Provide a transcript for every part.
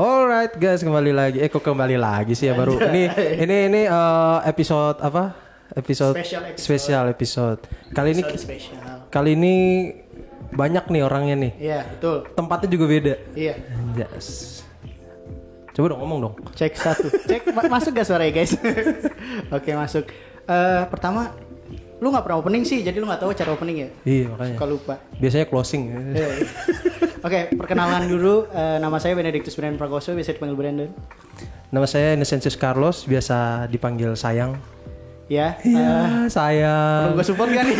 Alright guys, kembali lagi. Kok kembali lagi sih ya baru. Ini episode apa? Episode spesial episode. Kali ini banyak nih orangnya nih. Iya, betul. Tempatnya juga beda. Iya. Yes. Coba dong ngomong dong. Cek satu. Cek masuk gak suaranya guys? Oke, masuk. Pertama, lu nggak pernah opening sih, jadi lu nggak tahu cara opening ya? Iya makanya. Suka lupa. Biasanya closing. Oke, perkenalan dulu. Nama saya Benedictus Brandon Prakoso, biasa dipanggil Brandon. Nama saya Innocentius Carlos, biasa dipanggil Sayang. Ya. Sayang. Perlu gue support gak nih?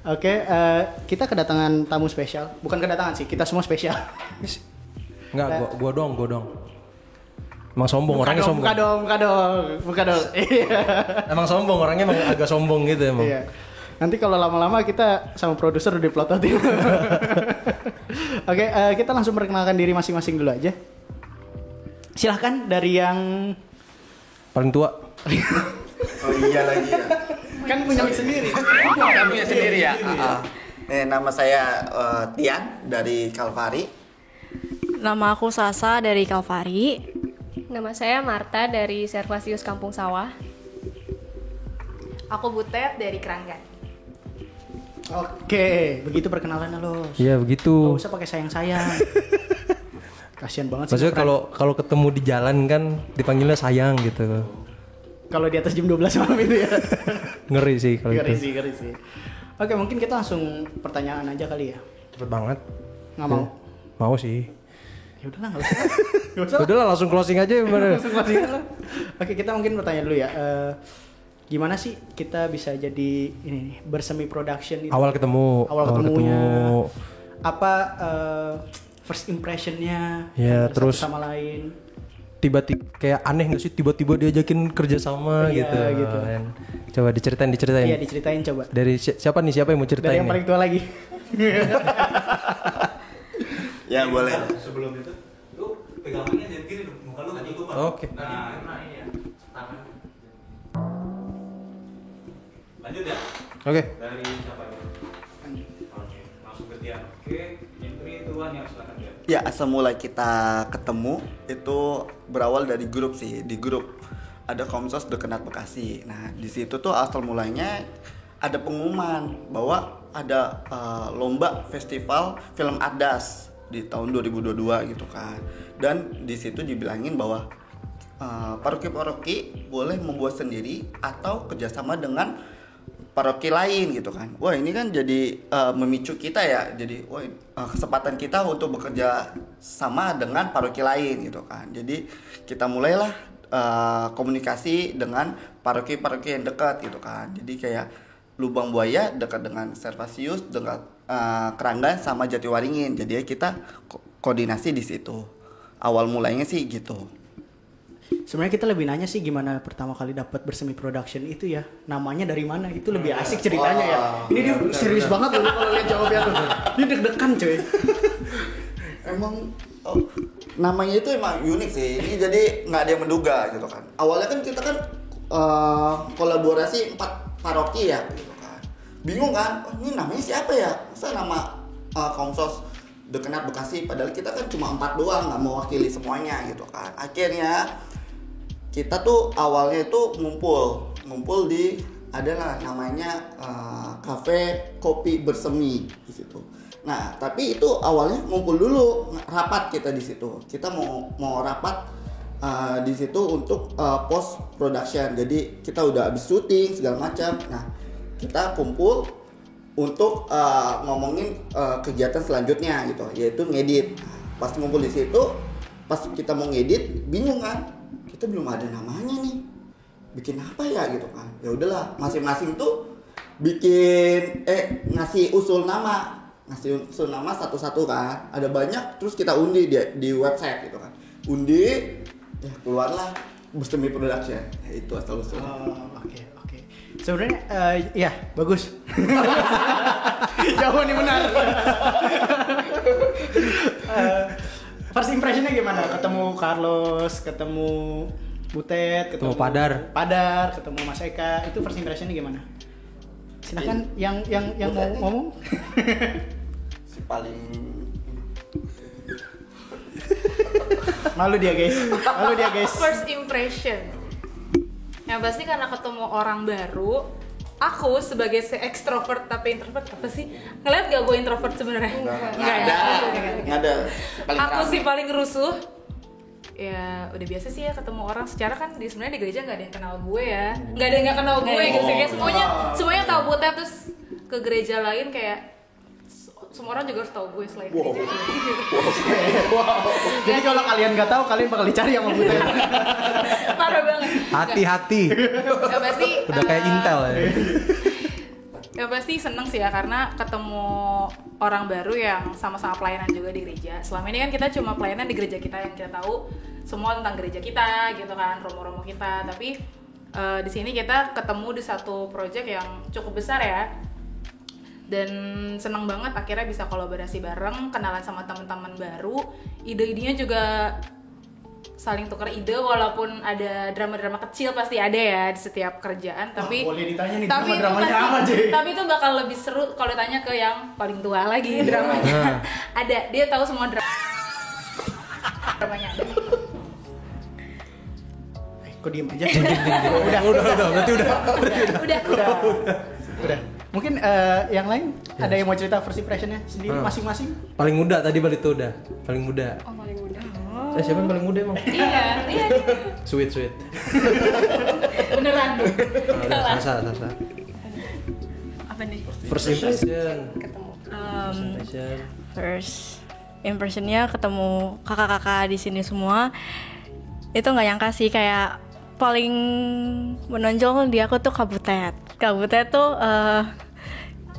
Oke, kita kedatangan tamu spesial. Bukan kedatangan sih, kita semua spesial. Enggak, gua dong. Emang sombong, orangnya sombong. Buka dong. Emang sombong, orangnya emang agak sombong gitu emang. Iya. Nanti kalau lama-lama kita sama produser udah diplototin. Oke, kita langsung perkenalkan diri masing-masing dulu aja. Silahkan dari yang paling tua. Oh iya lagi ya. Kan punya mic sendiri. Kan punya sendiri ya. Nama saya Tian dari Kalvari. Nama aku Sasa dari Kalvari. Nama saya Marta dari Servasius Kampung Sawah. Aku Butet dari Keranggan. Oke, begitu perkenalannya lo. Iya begitu. Gak usah pakai sayang-sayang. Kasian banget sih. Maksudnya kalau ketemu di jalan kan dipanggilnya sayang gitu. Kalau di atas jam 12 malam itu ya. Ngeri sih kalau itu. Ngeri sih. Oke, mungkin kita langsung pertanyaan aja kali ya. Cepet banget. Nggak mau? Mau sih. Ya udahlah, nggak usah. Udahlah langsung closing aja gimana? Langsung closing aja. Oke, kita mungkin bertanya dulu ya. Gimana sih kita bisa jadi ini nih, bersemi production itu? Awal ketemunya. Apa first impressionnya? Ya, terus sama lain. Tiba-tiba kayak aneh nggak sih tiba-tiba diajakin kerja sama gitu. Kan. Coba diceritain. Iya, diceritain coba. Dari siapa yang mau ceritain? Dari yang paling tua lagi. Ya boleh. Sebelum itu, lu pegangannya jadi gini dong, muka lu nggak tutup. Oke. Nah ini ya, tangan. Lanjut ya. Oke. Dari siapa ya? Oke, langsung ke Tian. Oke, yang 3, 2, 1 ya silakan Tian. Ya asal mulai kita ketemu itu berawal dari grup sih. Di grup ada Komsos Dekenat Bekasi. Nah di situ tuh asal mulanya ada pengumuman bahwa ada lomba festival film Ardas di tahun 2022 gitu kan. Dan di situ dibilangin bahwa paroki-paroki boleh membuat sendiri atau kerjasama dengan paroki lain gitu kan. Wah ini kan jadi memicu kita ya. Jadi kesempatan kita untuk bekerja sama dengan paroki lain gitu kan. Jadi kita mulailah komunikasi dengan paroki-paroki yang dekat gitu kan. Jadi kayak Lubang Buaya dekat dengan Servasius, dekat Keranggan sama Jatiwaringin. Jadi kita koordinasi di situ. Awal mulainya sih gitu. Sebenarnya kita lebih nanya sih gimana pertama kali dapat bersemi production itu ya. Namanya dari mana? Itu lebih asik ceritanya ya. Ini dia serius banget loh kalau lihat jawabnya tuh. Dia deg-degan cuy. Emang namanya itu emang unik sih. Ini jadi nggak ada yang menduga gitu kan. Awalnya kan kita kan kolaborasi 4 paroki ya gitu kan. Bingung kan? Ini namanya siapa ya? Masa nama Komsos Dekenat Bekasi, padahal kita kan cuma 4 doang, nggak mewakili semuanya gitu kan. Akhirnya kita tuh awalnya itu ngumpul di adalah namanya kafe kopi bersemi di situ. Nah tapi itu awalnya ngumpul dulu, rapat kita di situ. Kita mau rapat di situ untuk post production. Jadi kita udah habis syuting segala macam. Nah kita kumpul untuk ngomongin kegiatan selanjutnya gitu, yaitu ngedit. Pas ngumpul di situ, pas kita mau ngedit, bingung kan? Kita belum ada namanya nih. Bikin apa ya gitu kan? Ya udahlah, masing-masing tuh bikin ngasih usul nama satu-satu kan. Ada banyak, terus kita undi di website gitu kan. Undi, ya keluarlah Bersemi Production. Ya, itu asal usul. Oke. Sebenarnya ya bagus. Jawaban yang benar. First impressionnya gimana? Ketemu Carlos, ketemu Butet, ketemu Padar, ketemu Mas Eka. Itu first impressionnya gimana? Silakan yang mau ngomong. Si paling Malu dia guys. First impression. Yang pasti karena ketemu orang baru, aku sebagai extrovert tapi introvert apa sih? Ngeliat gak gue introvert sebenarnya? Nggak ada. Paling Aku rame. sih paling rusuh. Ya udah biasa sih ya ketemu orang. Secara kan sebenarnya di gereja nggak ada yang kenal gue ya, nggak ada yang nggak kenal gue gitu. Kayak semuanya tahu Butet, terus ke gereja lain kayak semua orang juga harus tahu gue selain gereja. Jadi kalau kalian nggak tahu, kalian bakal dicari sama Butet. Parah banget. Hati-hati. Ya pasti Udah kayak Intel ya. ya pasti seneng sih ya karena ketemu orang baru yang sama-sama pelayanan juga di gereja. Selama ini kan kita cuma pelayanan di gereja kita yang kita tahu semua tentang gereja kita gitu kan, romo-romo kita. Tapi di sini kita ketemu di satu project yang cukup besar ya. Dan seneng banget akhirnya bisa kolaborasi bareng, kenalan sama teman-teman baru. Ide-idenya juga saling tukar ide, walaupun ada drama-drama kecil pasti ada ya di setiap kerjaan. Tapi boleh ditanya nih tapi drama-dramanya apa, Jay? Tapi itu bakal lebih seru kalau ditanya ke yang paling tua lagi dramanya. Ada, dia tahu semua dramanya ada. Kok diem aja? Udah, berarti udah. Udah. Mungkin yang lain ada yang mau cerita first impression-nya sendiri masing-masing? Paling muda tadi Balito udah. Paling muda. Oh, paling muda. Siapa yang paling muda emang? Iya. Sweet. Beneran. Sasa. Apa nih? First impression. Ketemu. First impressionnya ketemu kakak-kakak di sini semua, itu nggak nyangka sih, kayak paling menonjol di aku tuh Kabutet tuh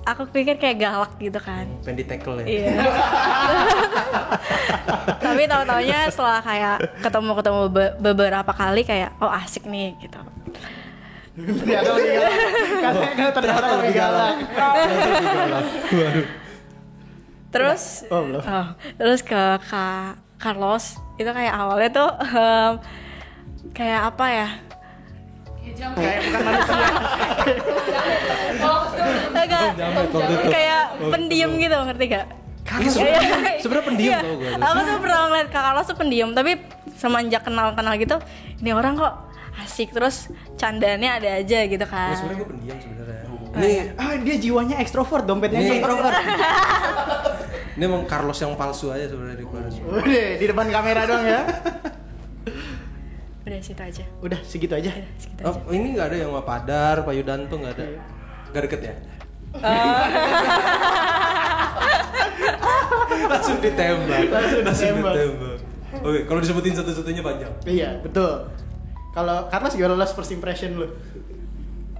aku pikir kayak galak gitu kan. Pengen di tackle ya. Iya. Tapi tahu-taunya setelah kayak ketemu beberapa kali kayak oh asik nih gitu. Ya kalau dia katanya ternyata lebih galak. Terus ke Kak Carlos itu kayak awalnya tuh kayak apa ya? Kayak bukan manusia. Kayak pendiam gitu, ngerti gak? Sebenarnya pendiam Iya. tau gue. Aku tuh pernah ngeliat Kak Carlos tuh pendiam, tapi semenjak kenal gitu, ini orang kok asik, terus candaannya ada aja gitu kan. Sebenarnya gue pendiam sebenarnya. Dia jiwanya ekstrovert, dompetnya Nih. ekstrovert. Ini emang Carlos yang palsu aja sebenarnya di keluarga. Udah, di depan kamera doang ya. Udah situ aja. Udah, segitu aja. Oh, ini nggak ada yang sama Padar, Pak Yudanto nggak ada. Nggak deket ya? Langsung ditembak. Oke, kalau disebutin satu-satunya panjang. Iya, betul. Kalau Carlos gimana first impression lu?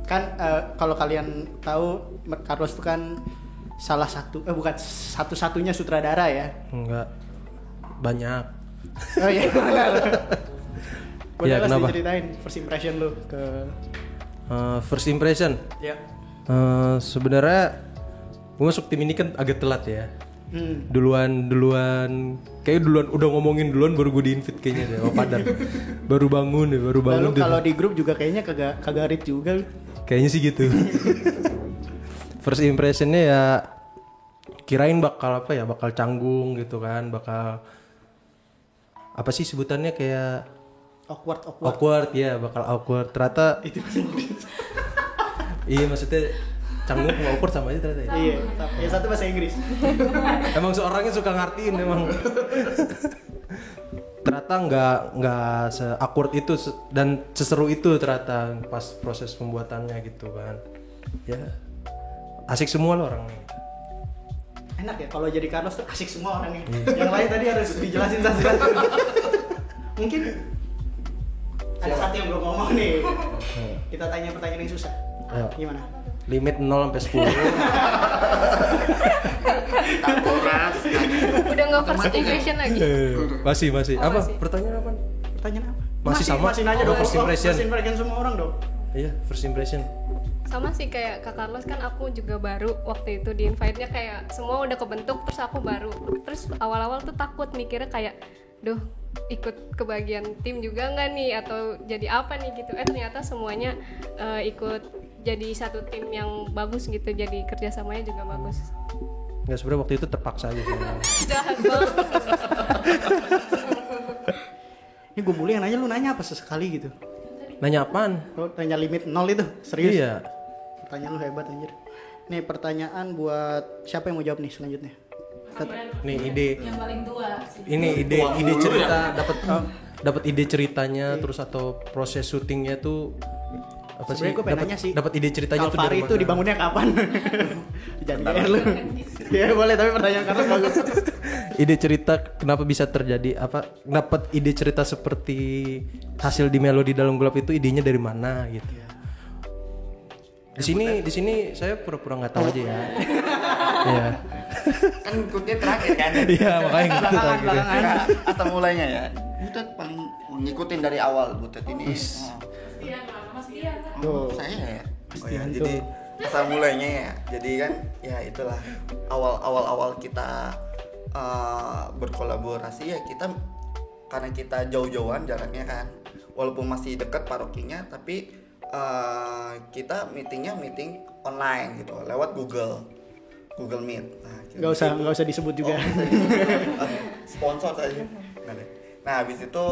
Kan kalau kalian tahu Carlos itu kan salah satu bukan satu-satunya sutradara ya. Enggak. Banyak. Oh iya, benar. Boleh Iya, kenapa? diceritain first impression lu ke First impression. ya. Sebenarnya gue masuk tim ini kan agak telat ya. Duluan udah ngomongin duluan baru gue di-invite kayaknya deh sama Padar. baru bangun. Lalu kalau di grup juga kayaknya kagak read juga. Kayaknya sih gitu. First impressionnya ya kirain bakal apa ya, bakal canggung gitu kan, bakal apa sih sebutannya kayak awkward ya, bakal awkward. Ternyata Itu bahasa Inggris. iya maksudnya canggung sama awkward sama aja ternyata ya. Iya, yang satu bahasa Inggris. Emang seorangnya suka ngertiin emang. Ternyata nggak se-awkward itu dan seseru itu ternyata pas proses pembuatannya gitu kan. Ya asik semua loh orangnya. Enak ya kalau jadi Carlos tuh asik semua orangnya. Yang lain tadi harus dijelasin satu-satu. Mungkin ada satu yang belum ngomong nih. Kita tanya pertanyaan yang susah. Ayo. Gimana? Limit 0 sampai 10. Udah nggak first impression lagi. Masih. Oh, Apa? masih. Pertanyaan apa? Pertanyaan apa? Masih sama? Masih nanya dong. First impression. First impression semua orang dong. Iya, first impression. Sama sih kayak Kak Carlos, kan aku juga baru waktu itu di invite-nya, kayak semua udah kebentuk terus aku baru. Terus awal-awal tuh takut, mikirnya kayak duh ikut ke bagian tim juga nggak nih atau jadi apa nih gitu. Ternyata semuanya ikut jadi satu tim yang bagus gitu, jadi kerjasamanya juga bagus. Nggak, sebenarnya waktu itu terpaksa aja sebenarnya. Jahat banget. Ini gue mulai yang nanya, lu nanya apa sesekali gitu? Nanya apaan? Lu nanya limit 0 itu, serius? Iya. Pertanyaan lu hebat anjir. Nih pertanyaan buat siapa yang mau jawab nih selanjutnya? Nih ide. Yang paling tua sih. Ini ide cerita dapat ide ceritanya terus atau proses syutingnya tuh apa sih? Sebenarnya gue pengen nanya sih. Dapat ide ceritanya tuh Kalvari dari itu mana? dibangunnya kapan? Jangan lu. Ya boleh, tapi pertanyaan Carlos bagus. Ide cerita kenapa bisa terjadi apa? Dapat ide cerita seperti hasil di Melodi Dalam Gelap itu idenya dari mana gitu. Di sini saya pura-pura nggak tahu aja ya. Iya. Kan ikutnya terakhir kan. Iya, makanya gitu terakhir. Nah, asal mulainya ya. Butet paling ngikutin dari awal Butet ini. Iya, Mas Dian. Saya ya. Oh ya, jadi asal mulainya ya. Jadi kan ya itulah awal kita berkolaborasi ya, kita karena kita jauh-jauhan jaraknya kan. Walaupun masih dekat parokinya tapi kita meeting online gitu lewat Google Meet. Nah, Nggak usah disebut juga. Sponsor saja. Nah, habis itu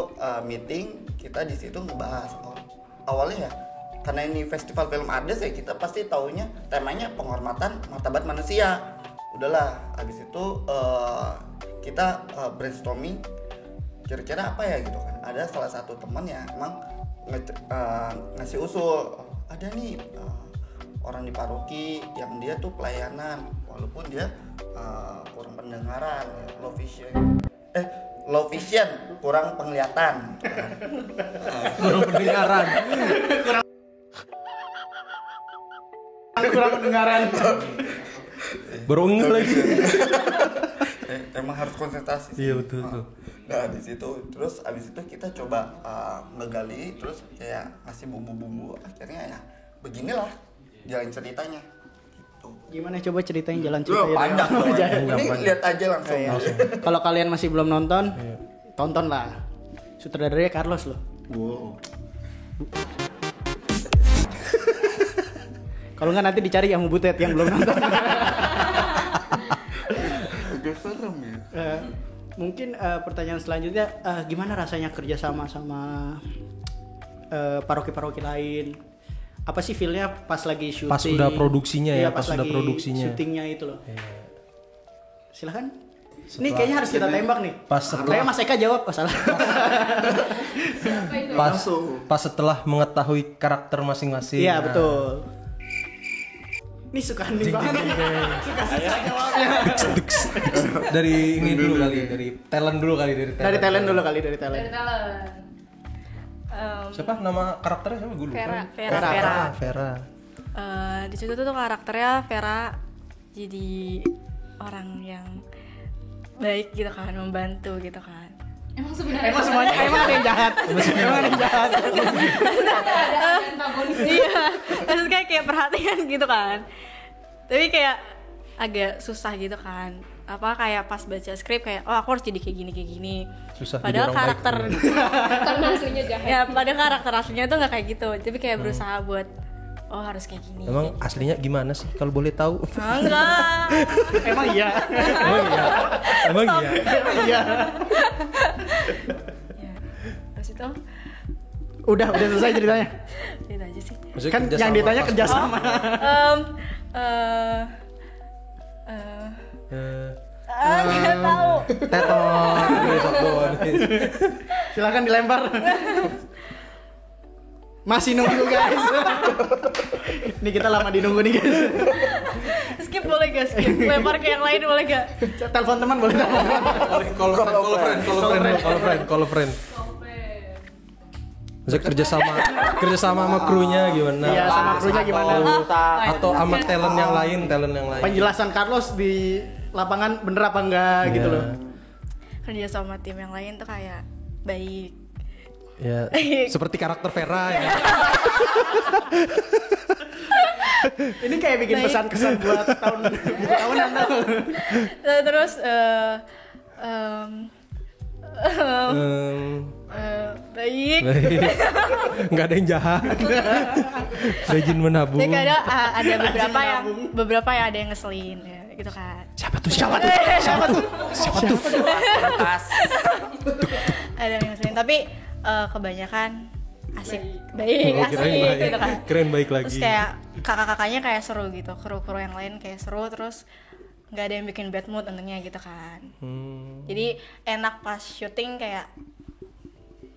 meeting kita di situ ngebahas awalnya ya karena ini festival film Ades ya, kita pasti taunya temanya penghormatan martabat manusia. Udahlah, habis itu kita brainstorming kira-kira apa ya gitu kan. Ada salah satu teman yang emang ngasih usul, ada nih orang di paroki yang dia tuh pelayanan walaupun dia kurang pendengaran, low vision, kurang penglihatan, Kurang pendengaran. Kurang pendengaran. Baru ngeh lagi. Emang harus konsentrasi. Iya betul. Nah di situ terus abis itu kita coba ngegali terus kayak ngasih bumbu-bumbu, akhirnya ya beginilah jalan ceritanya gitu. Gimana coba ceritain jalan ceritanya? Panjang dong. Ini lihat aja langsung. Kalau kalian masih belum nonton, tonton lah. Sutradaranya Carlos loh. Wow. Kalau nggak nanti dicari yang Butet yang belum nonton. Agak serem ya. Mungkin pertanyaan selanjutnya, gimana rasanya kerja sama paroki-paroki lain? Apa sih feel-nya pas lagi syuting? Pas udah produksinya ya, Iya, pas udah lagi produksinya. syutingnya itu loh. Silahkan. Ini kayaknya harus kita tembak nih. Kayak Mas Eka jawab, salah. Pas setelah mengetahui karakter masing-masing. Iya betul. Ini suka nih banget. Suka jawabnya. Dari ini dulu kali, dari talent dulu kali. Dari talent dulu kali, dari talent. Dari talent. Siapa nama karakternya siapa? Gue lupa. Vera. Di situ tuh karakternya Vera jadi orang yang baik gitu kan, membantu gitu kan. Emang sebenarnya Emang semuanya ada yang jahat. Emang ada yang jahat. ada antagonis. Iya, maksudnya kayak perhatian gitu kan. Tapi kayak agak susah gitu kan. Apa kayak pas baca skrip kayak aku harus jadi kayak gini. Susah. Padahal karakter Karena aslinya jahat. ya padahal karakter aslinya tuh nggak kayak gitu. Tapi kayak berusaha buat harus kayak gini. Emang kayak aslinya gimana sih kalau boleh tahu? enggak. Emang iya. Emang iya. Iya. Ya. Terus itu Udah selesai ceritanya. itu aja sih. Maksudnya Kan kerja yang sama ditanya pas- kerjasama. Nggak tahu. Teton. Silakan dilempar. Masih nunggu guys. Ini kita lama dinunggu nih guys. Skip boleh gak? Skip. Lempar ke yang lain boleh gak? Telepon teman boleh telepon. Call friend. Maksudnya kerja sama sama krunya gimana? Iya, sama krunya gimana? Atau sama talent yang lain. Penjelasan Carlos di lapangan bener apa enggak gitu loh. Kerja sama tim yang lain tuh kayak baik. Ya, seperti karakter Vera ya. Ini kayak bikin Baik. pesan-kesan buat tahunan tuh. Terus baik. Nggak ada yang jahat. Rajin menabung. Tapi kadang ada beberapa yang ada yang ngeselin ya, gitu kan. Siapa tuh? Siapa tuh? Ada yang ngeselin tapi kebanyakan asik, baik, Oh, asik kirain baik. gitu kan. Kirain baik lagi. Terus kayak kakak-kakaknya kayak seru gitu, kru-kru yang lain kayak seru, terus nggak ada yang bikin bad mood untungnya gitu kan. Jadi enak pas syuting kayak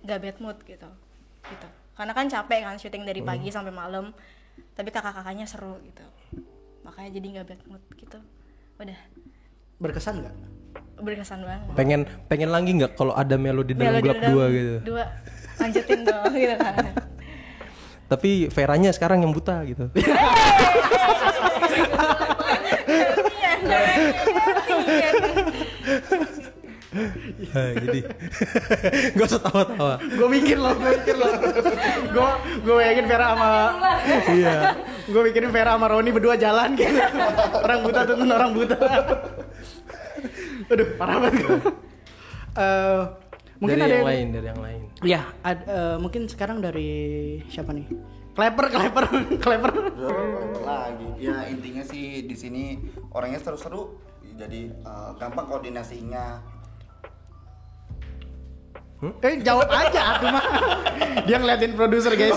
nggak bad mood gitu. Karena kan capek kan syuting dari pagi sampai malam, tapi kakak-kakaknya seru gitu, makanya jadi nggak bad mood gitu. Udah Berkesan nggak? berkesan banget. Pengen lagi nggak kalau ada melodi dalam Melodi gelap dalam 2 gitu. Dua, lanjutin dong gitu kan. Tapi Veranya sekarang yang buta gitu. Jadi gak usah tawa-tawa. Gue mikir loh. Gue yakin Vera sama Iya. gue mikirin Vera sama Roni berdua jalan gitu. Orang buta tuntun orang buta. Aduh, parah banget. Mungkin dari ada yang lain. Ya, mungkin sekarang dari siapa nih? Kleper. Lagi. Ya intinya sih di sini orangnya seru-seru, jadi gampang koordinasinya. Jawab aja tuh mah. Dia ngeliatin produser, guys.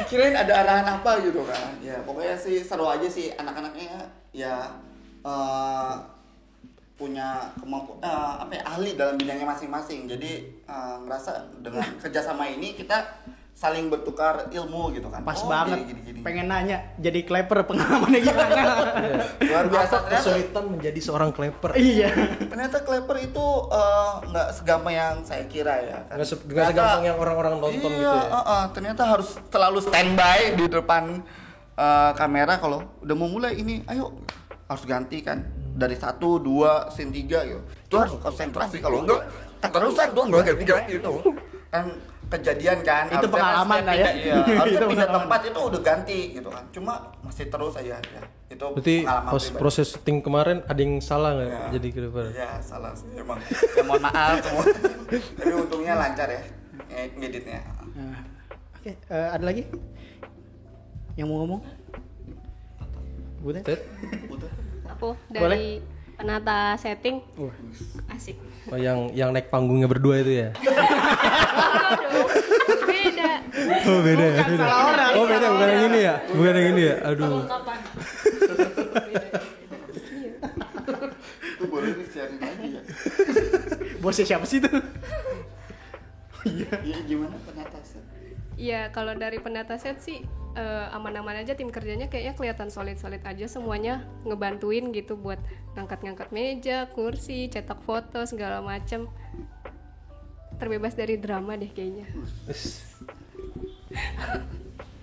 Kirain ada arahan apa gitu kan. Ya pokoknya sih seru aja sih, anak-anaknya ya punya kemampuan ahli dalam bidangnya masing-masing. Jadi ngerasa dengan kerjasama ini kita saling bertukar ilmu gitu kan. Pas banget. Gini. Pengen nanya, jadi Kleper pengalamannya gimana? Luar biasa ternyata. Kesulitan menjadi seorang kleper. Iya. Ternyata Kleper itu nggak segampang yang saya kira ya. Kan? Nggak segampang yang orang-orang nonton Iya, gitu ya. ternyata harus selalu standby di depan kamera. Kalau udah mau mulai ini, ayo harus ganti kan dari 1, 2, scene 3 gitu. Itu harus konsentrasi, kalau enggak terusan doang enggak gitu. Kan kejadian kan, Itu pengalaman lah ya. Iya, harusnya Itu pindah pengalaman. tempat itu udah ganti gitu kan. Cuma masih terus aja ya. Itu Berarti pengalaman pas pribadi. proses syuting kemarin ada yang salah nggak Ya. jadi kleper? Ya salah sih emang. Ya mohon maaf semua. Tapi untungnya lancar ya ngeditnya. Nah, oke, ada lagi yang mau ngomong? Butet? Ted? Aku Boleh? dari penata setting. Asik. Oh, yang naik panggungnya berdua itu ya? Beda. Oh beda. Oh beda, bukan yang ini ya? Bukan yang ini ya? Aduh. Itu boleh disiarin lagi ya. Bosnya siapa sih tuh? Iya gimana penatasan? Iya, kalau dari penata set sih aman-aman aja, tim kerjanya kayaknya kelihatan solid-solid aja, semuanya ngebantuin gitu buat ngangkat-ngangkat meja, kursi, cetak foto segala macem. Terbebas dari drama deh kayaknya.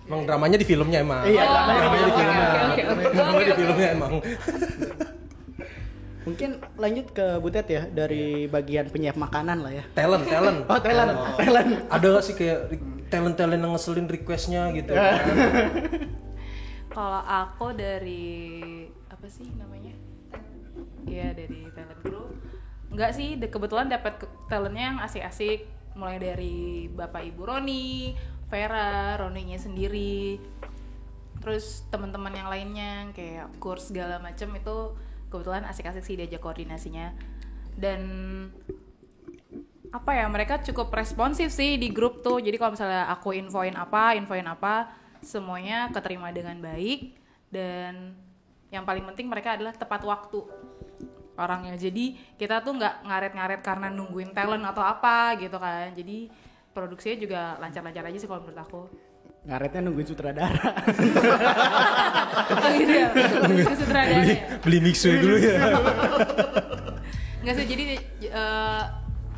Emang dramanya di filmnya emang. Iya, dramanya di filmnya. Oke. Dramanya di filmnya emang. Mungkin lanjut ke Butet ya, dari bagian penyiap makanan lah ya. Talent. Oh, talent. Ada gak sih kayak talent yang ngeselin requestnya gitu? Kalau aku dari apa sih namanya? Iya, dari talent crew. Enggak sih, kebetulan dapat talentnya yang asik-asik, mulai dari Bapak Ibu Roni, Vera, Roninya sendiri. Terus teman-teman yang lainnya kayak kurs segala macem itu kebetulan asik-asik sih diajak koordinasinya. Dan apa ya, mereka cukup responsif sih di grup tuh. Jadi kalau misalnya aku infoin apa, semuanya keterima dengan baik. Dan yang paling penting mereka adalah tepat waktu orangnya. Jadi kita tuh nggak ngaret-ngaret karena nungguin talent atau apa gitu kan. Jadi produksinya juga lancar-lancar aja sih kalau menurut aku. Ngaretnya nungguin sutradara. Oh gitu ya, nungguin sutradara ya. Beli mixer dulu ya. Nggak sih, jadi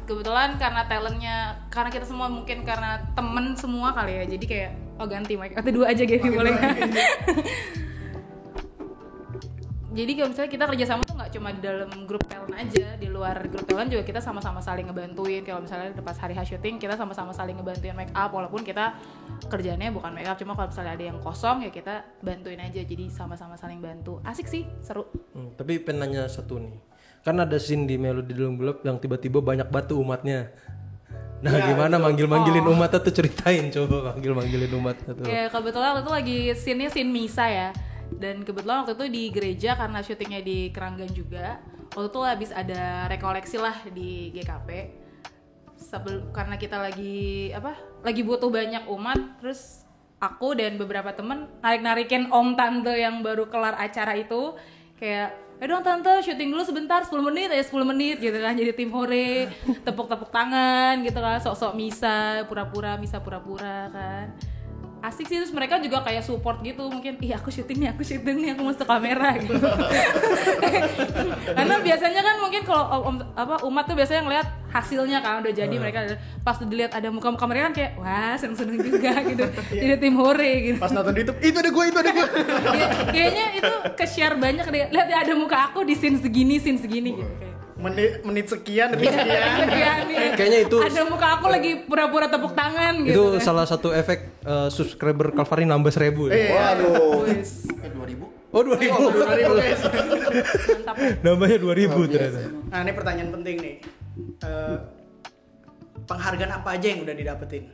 kebetulan karena talentnya, karena kita semua mungkin karena temen semua kali ya, jadi kayak ganti mic atau 2 aja gitu boleh nggak? Jadi kalau misalnya kita kerjasama tuh nggak cuma di dalam grup talent aja, di luar grup talent juga kita sama-sama saling ngebantuin. Kalau misalnya pas hari syuting kita sama-sama saling ngebantuin make up, walaupun kita kerjaannya bukan make up, cuma kalau misalnya ada yang kosong ya kita bantuin aja. Jadi sama-sama saling bantu. Asik sih, seru. Tapi pengen nanya satu nih. Kan ada scene di Melodi Dalam Gelap yang tiba-tiba banyak batu umatnya. Nah, gimana manggil-manggilin umatnya tuh, ceritain coba manggil-manggilin umatnya tuh. Ya kebetulan waktu itu lagi scene-nya scene misa ya. Dan kebetulan waktu itu di gereja karena syutingnya di Keranggan juga. Waktu itu habis ada rekoleksi lah di GKP. karena kita lagi butuh banyak umat, terus aku dan beberapa temen narik-narikin om tante yang baru kelar acara itu kayak dong tante syuting dulu sebentar 10 menit gitu kan, jadi tim hore, tepuk-tepuk tangan gitu kan, sok-sok misa pura-pura kan, asik sih. Terus mereka juga kayak support gitu, mungkin aku syuting nih aku masuk kamera gitu. Karena biasanya kan mungkin kalau umat tuh biasanya ngeliat hasilnya kan udah jadi, mereka pas dilihat ada muka-muka mereka kan kayak wah seneng-seneng juga gitu. Jadi tim hore gitu. Pas nonton di YouTube itu ada gue. Kayaknya itu ke-share banyak deh. Lihat ya ada muka aku di scene segini gitu kayak. Menit sekian, detik sekian. Kayaknya itu ada muka aku lagi pura-pura tepuk tangan gitu. Itu salah satu efek subscriber Kalvari nambah 1.000 ya. Waduh. 2000. Oh 2.000. Guys. Mantap. Nambahnya 2.000 ternyata. Nah, ini pertanyaan penting nih. Penghargaan apa aja yang udah didapetin?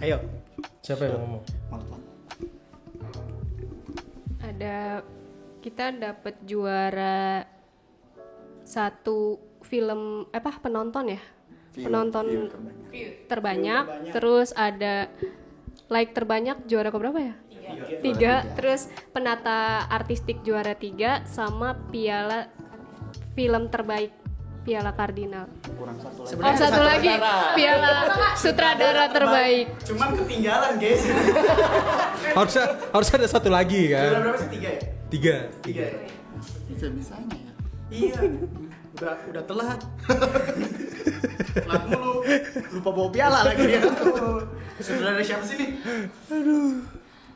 Ayo. Siapa yang ngomong? Kita dapat juara satu film penonton ya, penonton terbanyak. Terus ada like terbanyak juara keberapa ya? 3. Terus penata artistik juara 3 sama piala film terbaik piala Kardinal. Kurang satu lagi. Sebenarnya Satu lagi piala sutradara terbaik. Cuman ketinggalan, guys. Harus ada satu lagi Juara kan? berapa sih? 3 ya? 3. 3 ya? Bisa-bisanya ya. Iya. Udah telat. Telat mulu. Lupa bawa piala lagi dia. Saudara siapa sih nih?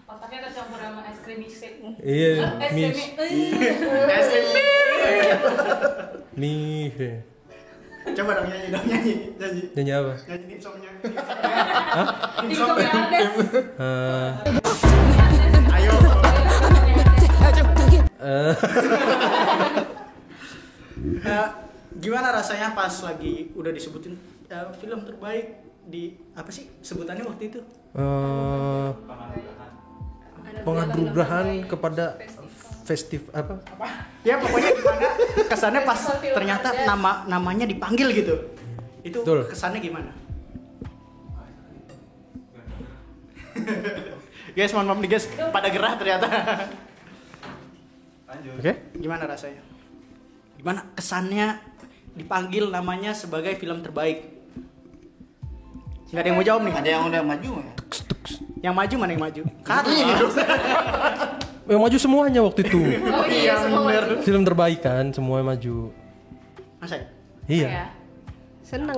Otaknya tercampur sama es krim mixtape. Iya, Es krim. nih. Coba dong nyanyi. Nyanyi apa? Nyanyi insomnia. Insomnia Andes. Ayo. Gimana rasanya pas lagi udah disebutin film terbaik di apa sih sebutannya waktu itu? Penghargaan kepada apa? Ya pokoknya gimana kesannya pas ternyata namanya dipanggil gitu. Itu Betul. kesannya gimana? Guys, mohon maaf nih guys, pada gerah ternyata. Oke. Gimana rasanya? Gimana kesannya dipanggil namanya sebagai film terbaik? Nggak ada yang mau jawab nih. Ada yang udah maju ya? Yang maju mana yang maju? Karena Yang maju semuanya waktu itu. Oh iya, semua maju. Film terbaik kan, semua yang maju. masa ya? Iya. Seneng.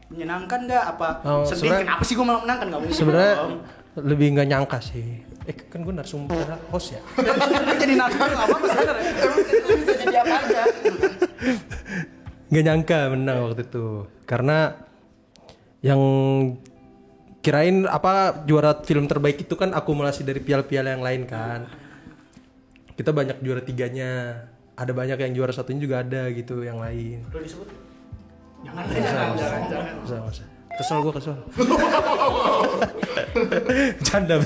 Menyenangkan nggak apa Oh, sedih? sebenarnya- Kenapa sih gue malah menangkan nggak mungkin? Sebenarnya dong. lebih nggak nyangka sih. Kan gue narsum host ya. Jadi narasumber nggak apa-apa sebenarnya. Bisa jadi apa aja. Nggak nyangka menang waktu itu. Karena yang kirain juara film terbaik itu kan akumulasi dari piala-piala yang lain kan. Kita banyak juara 3-nya. Ada banyak yang juara 1-nya juga ada gitu yang lain. Lo disebut? Jangan. Masa. Kesel gue kesel. Bercanda.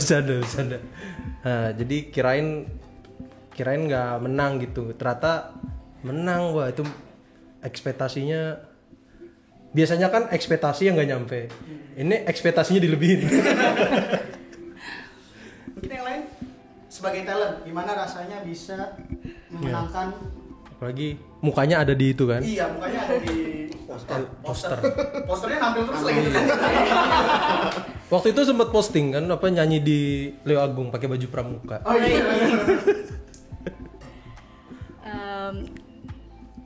Nah, jadi kirain nggak menang gitu. Ternyata menang. Wah, itu ekspektasinya. Biasanya kan ekspektasi yang nggak nyampe. Ini ekspektasinya dilebihin. Mungkin yang lain sebagai talent, gimana rasanya bisa memenangkan? Apalagi mukanya ada di itu kan. Iya, mukanya ada di Poster. Posternya nampil terus lagi gitu. Waktu itu sempat posting kan nyanyi di Leo Agung pakai baju pramuka. Oh iya.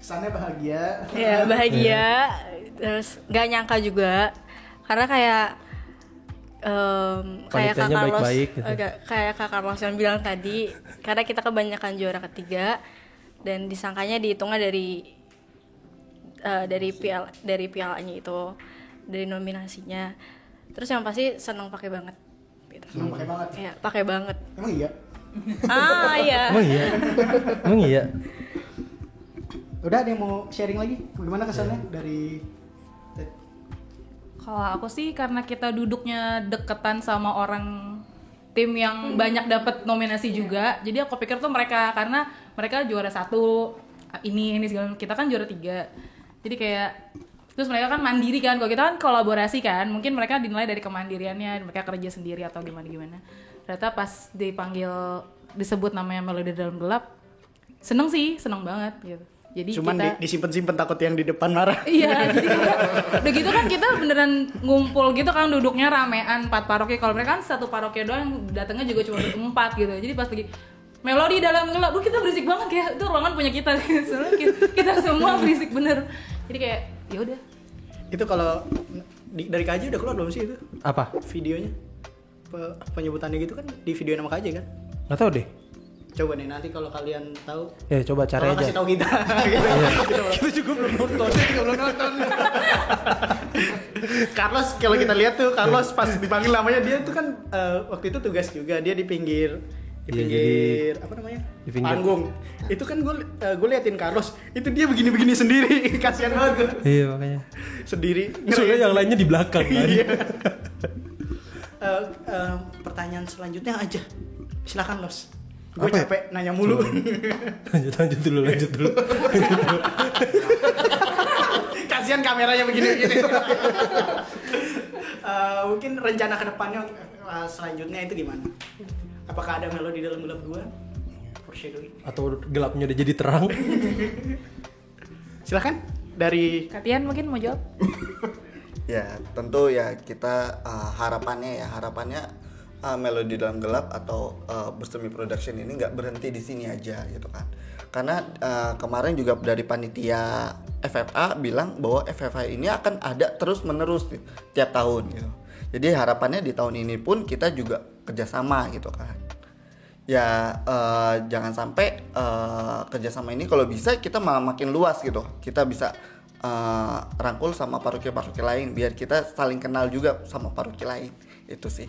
Kesannya bahagia. Ya bahagia, terus nggak nyangka juga karena kayak kayak Kak Panitianya Carlos, baik-baik gitu. kayak Kak Carlos yang bilang tadi, karena kita kebanyakan juara ketiga dan disangkanya dihitungnya dari pialanya itu, dari nominasinya. Terus yang pasti seneng pakai banget. Gitu. Seneng pakai banget. Iya, pakai banget. Emang iya? Iya. Emang iya. Udah ada yang mau sharing lagi? Bagaimana kesannya dari Kalau aku sih karena kita duduknya deketan sama orang tim yang banyak dapat nominasi juga, jadi aku pikir tuh mereka, karena mereka juara 1 ini segala, kita kan juara 3, jadi kayak Terus mereka kan mandiri kan, kalau kita kan kolaborasi kan, mungkin mereka dinilai dari kemandiriannya, mereka kerja sendiri atau gimana. Ternyata pas dipanggil, disebut namanya Melodi Dalam Gelap, seneng banget gitu. Jadi Cuman kita disimpan takut yang di depan marah. Iya, jadi udah gitu kan kita beneran ngumpul gitu kan, duduknya ramean 4 paroki. Kalau mereka kan satu paroki doang, datangnya juga cuma 4 gitu. Jadi pas lagi Melodi Dalam Gelap, kita berisik banget, kayak itu ruangan punya kita. Soalnya kita semua berisik bener. Jadi kayak ya udah. Itu kalau dari KJ udah keluar belum sih itu? Apa? Videonya. Penyebutannya gitu kan di video nama KJ kan? Nggak tahu deh. Coba nih nanti kalau kalian tahu, Ya coba cari tolong aja. kasih tahu kita. Kita juga belum nonton. Carlos, kalau kita lihat tuh Carlos pas dipanggil namanya, dia tuh kan waktu itu tugas juga, dia di pinggir apa namanya, di pinggir panggung. Itu kan gue liatin Carlos, itu dia begini sendiri. Kasihan banget gue. Iya makanya. Sendiri. Soalnya yang lainnya di belakang kan. Iya. Pertanyaan selanjutnya aja, silakan Los. Gue Apa ya? capek nanya mulu. lanjut dulu. Kasihan kameranya begini. Mungkin rencana kedepannya selanjutnya itu gimana? Apakah ada Melodi Dalam Gelap 2? Foreshadowing. Atau gelapnya udah jadi terang? Silakan dari Katian mungkin mau jawab? Ya tentu ya kita harapannya Melodi Dalam Gelap atau Bersemi Production ini nggak berhenti di sini aja gitu kan. Karena kemarin juga dari panitia FFA bilang bahwa FFA ini akan ada terus menerus tiap tahun gitu. Jadi harapannya di tahun ini pun kita juga kerjasama gitu kan. Ya jangan sampai kerjasama ini kalau bisa kita malah makin luas gitu. Kita bisa rangkul sama paroki-paroki lain biar kita saling kenal juga sama paroki lain. Itu sih.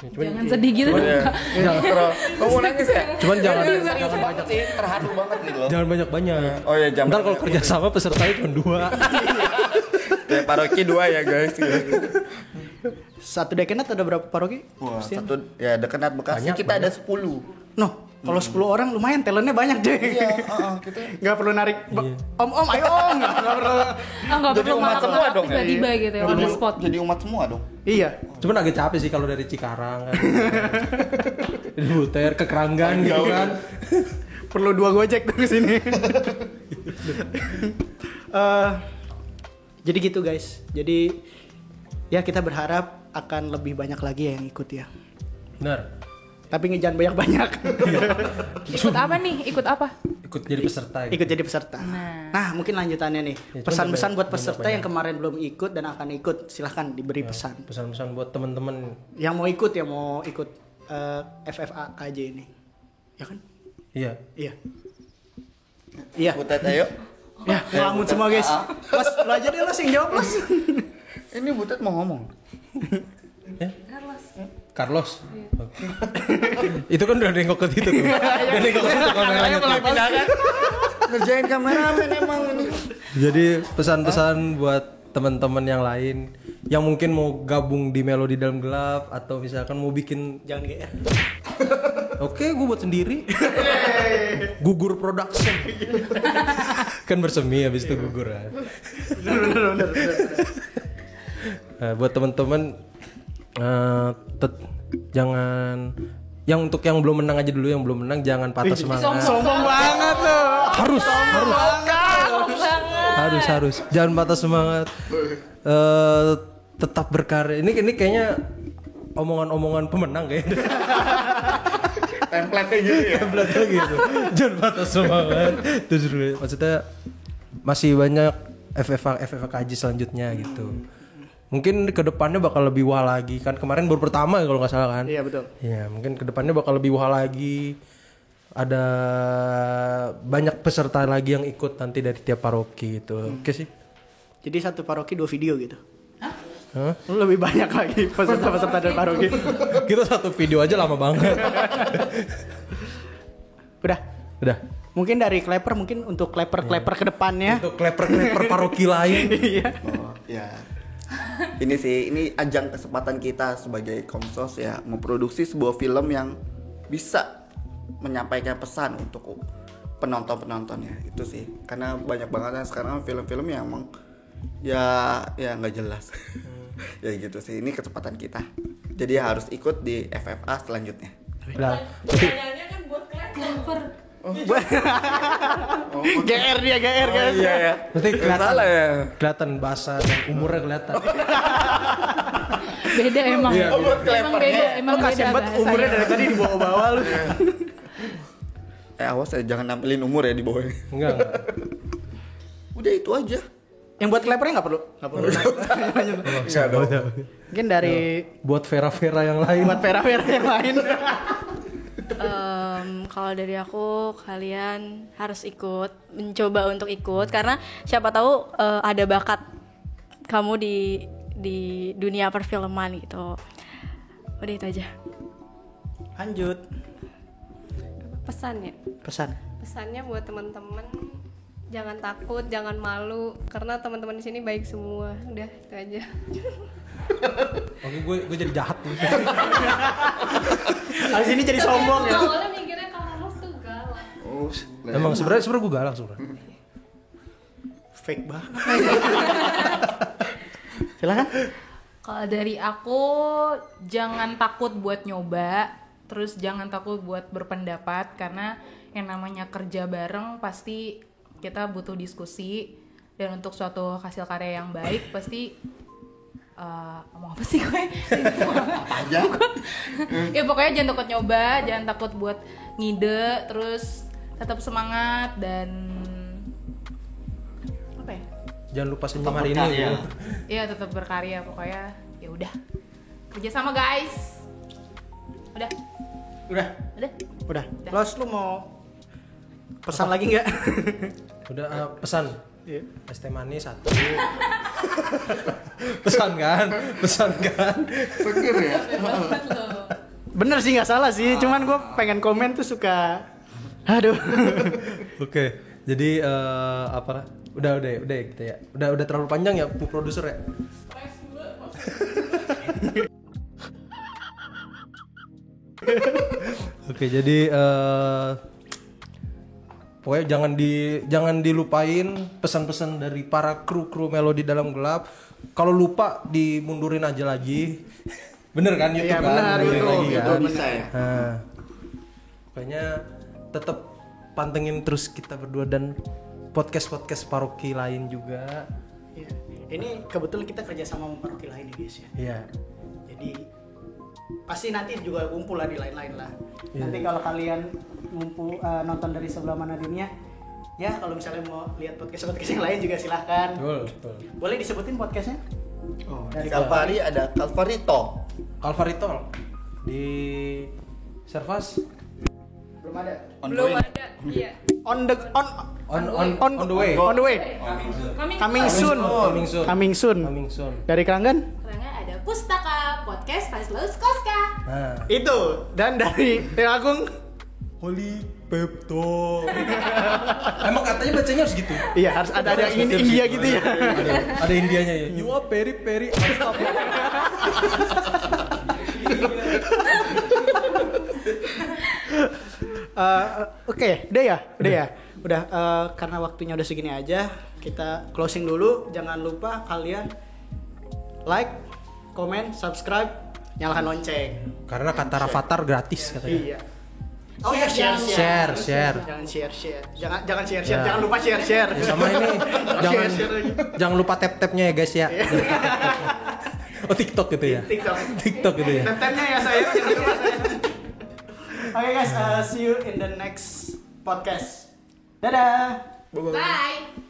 Jangan sedih gitu. Kamu nangis ya? Cuman jangan banyak sih, terharu banget gitu loh. jangan banyak. Oh ya, Ntar kalau kerja sama pesertanya cuma 2. Kayak paroki 2 ya guys. satu dekanat ada berapa paroki? Wah, satu ya Dekanat Bekasi Banyak, kita ada 10. No, kalau 10 orang lumayan, talentnya banyak deh. Iya, kita Nggak perlu narik. Iya. Om, ayo om. Nggak perlu. Nggak Jadi perlu umat semua dong, ya? tiba-tiba gitu ya, on the spot. jadi umat semua dong. Iya. Cuman agak capek sih kalau dari Cikarang kan. Dari Buter ke Keranggan gitu kan. Perlu 2 gojek tuh ke sini. Jadi gitu guys. Jadi ya kita berharap akan lebih banyak lagi yang ikut ya. Benar. Tapi jangan banyak-banyak. Ikut apa nih? Ikut apa? Ikut jadi peserta gitu. Ikut jadi peserta. Nah, mungkin lanjutannya nih. Ya, Pesan-pesan coba buat peserta yang kemarin belum ikut dan akan ikut, silahkan diberi pesan. Pesan-pesan buat teman-teman. Yang mau ikut FFA KJ ini. Ya kan? Iya. Iya. Iya. Butet ayo. Ya, ngelamun semua guys. Mas, lo aja deh, lo yang jawab, Mas. Ini Butet mau ngomong. Carlos. Oke. Itu kan udah nengok ke situ tuh. Udah nengok ke situ kameranya tuh. Ngerjain kameramen emang ini. Jadi pesan-pesan buat teman-teman yang lain yang mungkin mau gabung di Melodi Dalam Gelap atau misalkan mau bikin Jangan GR. Oke, gue buat sendiri. Gugur production. Kan bersemi habis itu gugur kan. Bener. Nah, buat teman-teman jangan yang untuk yang belum menang aja dulu, yang belum menang jangan patah semangat. Sombong banget lo. Harus jangan patah semangat. Tetap berkarya. Ini kayaknya omongan-omongan pemenang kayaknya. Template-nya gitu ya. Template gitu. Jangan patah semangat. Terus maksudnya masih banyak FFA KJ selanjutnya gitu. Mungkin kedepannya bakal lebih wah lagi kan, kemarin baru pertama ya kalau nggak salah kan. Iya betul. Iya, mungkin kedepannya bakal lebih wah lagi. Ada banyak peserta lagi yang ikut nanti dari tiap paroki gitu. Oke sih. Jadi satu paroki 2 video gitu. Hah? Lu lebih banyak lagi peserta dari paroki. Kita satu video aja lama banget. Udah. Mungkin dari Kleper, mungkin untuk Kleper ke depannya. Untuk kleper paroki lain. Iya. Oh, ya. Ini ajang kesempatan kita sebagai Komsos ya, memproduksi sebuah film yang bisa menyampaikan pesan untuk penontonnya itu sih. Karena banyak banget sekarang film-film yang emang ya nggak jelas. Ya gitu sih, ini kesempatan kita. Jadi harus ikut di FFA selanjutnya. Lah, Pertanyaannya kan buat Clapper. GR dia GR guys. Iya ya. berarti kelihatan, Salah ya. kelihatan bahasa dan umurnya kelihatan. Beda emang. Iya, Oh, buat Emang Clapper. beda, emang Lo beda kasihan banget bahasanya. umurnya dari tadi di bawah-bawah lu. Awas ya, jangan nampilin umur ya di bawah. Enggak. Udah itu aja. Yang buat klepernya nggak perlu. Enggak dong. Mungkin dari Buat Vera-Vera yang lain. buat Vera-Vera yang lain. Kalau dari aku, kalian harus mencoba untuk ikut karena siapa tahu ada bakat kamu di dunia perfilman gitu. Udah itu aja. Lanjut. Pesannya. Pesannya buat teman-teman, jangan takut, jangan malu, karena teman-teman di sini baik semua. Udah itu aja. Oke, gue jadi jahat nih. Habis ini jadi sombong ya. Awalnya mikirnya Kak Carlos tuh galak. Oh, Emang sebenarnya gue galak sebenarnya. Fake banget. Silakan. Kalau dari aku, jangan takut buat nyoba, terus jangan takut buat berpendapat, karena yang namanya kerja bareng pasti kita butuh diskusi, dan untuk suatu hasil karya yang baik pasti ngomong apa sih gue? aja. Ya pokoknya jangan takut nyoba, jangan takut buat ngide, terus tetap semangat dan apa ya? Jangan lupa senyum Tetap hari ini. berkarya. Ya. Iya tetap berkarya, pokoknya ya udah kerja sama guys. Udah. Los, lu mau pesan lagi nggak? Udah pesan. Iya. Es teh manis 1. Pesan kan? Pikir ya. Bener sih, nggak salah sih. Cuman gue pengen komen tuh suka. Aduh. Oke. Jadi apa? Udah gitu ya. Udah terlalu panjang ya, Bu produser ya. Oke, jadi pokoknya jangan dilupain pesan-pesan dari para kru Melodi Dalam Gelap. Kalau lupa dimundurin aja lagi. Bener kan YouTube Iya, kan? benar, Mundurin itu lagi kan? Bisa ya. Nah, pokoknya tetap pantengin terus kita berdua dan podcast paroki lain juga. Iya. Ini kebetulan kita kerja sama paroki lain ya guys ya. Iya. Jadi pasti nanti juga kumpul lah di lain-lain lah. Iya. Nanti kalau kalian nonton dari sebelah mana dunia, ya kalau misalnya mau lihat podcast yang lain juga silahkan. Betul. Boleh disebutin podcastnya? Oh, di Kalvari ada Kalvari Talk. Kalvaritol di Servas Belum ada. Belum ada. Iya. On the way. Coming soon. Dari Keranggan? Karena ada Pustaka Podcast Taslos Koska. Nah, Itu. Dan dari Agung. Holy Pepto. Emang katanya bacanya harus gitu. Iya, harus ada yang India gitu ya. Ada Indianya ya. You are peri Oke, udah ya. Udah karena waktunya udah segini aja, kita closing dulu. Jangan lupa kalian like, comment, subscribe, nyalakan lonceng. Karena kata Rafathar gratis katanya. Iya. Oh ya, share. Jangan share. Jangan share. Jangan lupa share. Ya, sama ini jangan Share lagi. jangan lupa tap-tapnya ya guys ya. Oh TikTok gitu ya. TikTok gitu ya. Tap-tapnya ya saya. Jangan lupa saya. Oke guys, see you in the next podcast. Dadah. Bye.